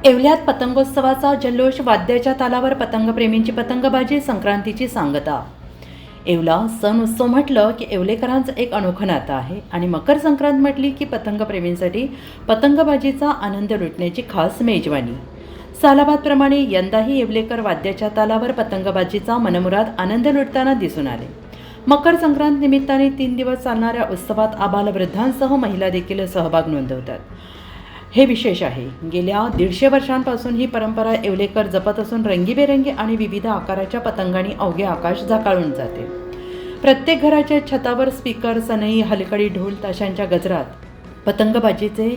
येवल्यात पतंगोत्सवाचा जल्लोष, वाद्याच्या तालावर पतंगप्रेमींची पतंगबाजी, संक्रांतीची सांगता. येवला सण उत्सव म्हटलं की येवलेकरांचं एक अनोखं नातं आहे आणि मकर संक्रांत म्हटली की पतंगप्रेमींसाठी पतंगबाजीचा आनंद लुटण्याची खास मेजवानी. सालाबादप्रमाणे यंदाही येवलेकर वाद्याच्या तालावर पतंगबाजीचा मनमुराद आनंद लुटताना दिसून आले. मकर संक्रांत निमित्ताने 3 दिवस चालणाऱ्या उत्सवात आबालवृद्धांसह महिला देखील सहभाग नोंदवतात. हे विशेष आहे. गेल्या 150 वर्षांपासून ही परंपरा येवलेकर जपत असून रंगीबेरंगी आणि विविध आकाराच्या पतंगांनी अवघे आकाश झळकाळून जाते. प्रत्येक घराच्या छतावर स्पीकर, सनई, हलकडी, ढोल ताशांच्या गजरात पतंगबाजीचे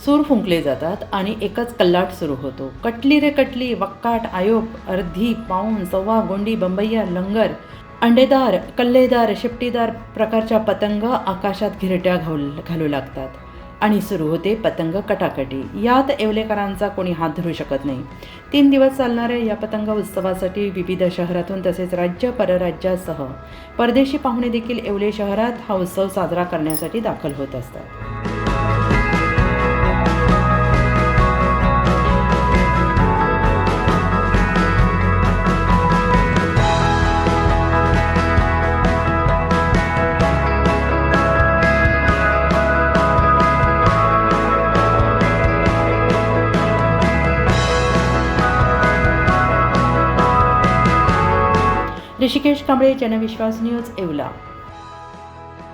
सूर फुंकले जातात आणि एकच कल्लाट सुरू होतो. कटली रे कटली, वक्काट, आयोप, अर्धी, पाऊण, सव्वा, गोंडी, बंबैया, लंगर, अंडेदार, कल्लेदार, शेपटीदार प्रकारच्या पतंग आकाशात घिरट्या घालू लागतात आणि सुरू होते पतंग कटाकटी. यात येवलेकरांचा कोणी हात धरू शकत नाही. 3 दिवस चालणाऱ्या या पतंग उत्सवासाठी विविध शहरातून तसेच राज्य परराज्यासह परदेशी पाहुणे देखील येवले शहरात हा उत्सव साजरा करण्यासाठी दाखल होत असतात. ऋषिकेश कांबळे, जनविश्वास न्यूज, येवला.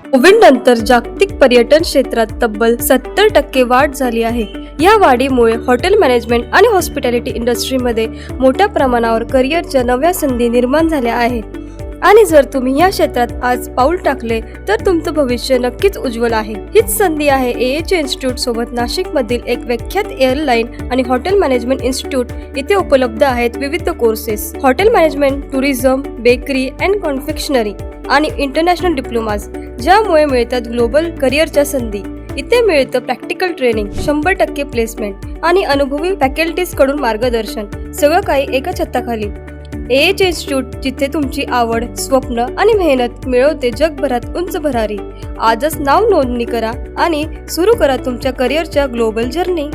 कोविड नंतर जागतिक पर्यटन क्षेत्रात तब्बल 70% वाढ झाली आहे. या वाढीमुळे हॉटेल मॅनेजमेंट आणि हॉस्पिटॅलिटी इंडस्ट्रीमध्ये मोठ्या प्रमाणावर करिअरच्या नव्या संधी निर्माण झाल्या आहेत. आणि जर तुम्ही या क्षेत्रात आज पाऊल टाकले तर तुमचं भविष्य नक्कीच उज्ज्वल आहे. हीच संधी आहे AH इन्स्टिट्यूट सोबत. नाशिकमधील एक विख्यात एअरलाईन आणि हॉटेल मॅनेजमेंट इन्स्टिट्यूट इथे उपलब्ध आहेत. विविध courses, hotel management, tourism, bakery and confectionery आणि इंटरनॅशनल डिप्लोमाज, ज्यामुळे मिळतात ग्लोबल करिअरच्या संधी. इथे मिळतं प्रॅक्टिकल ट्रेनिंग, 100% प्लेसमेंट आणि अनुभवी फॅकल्टीज कडून मार्गदर्शन. सगळं काही एका छताखाली. AH इन्स्टिट्यूट, जिथे तुमची आवड, स्वप्न आणि मेहनत मिळवते जगभरात उंच भरारी. आजच नाव नोंदणी करा आणि सुरू करा तुमच्या करिअरच्या ग्लोबल जर्नी.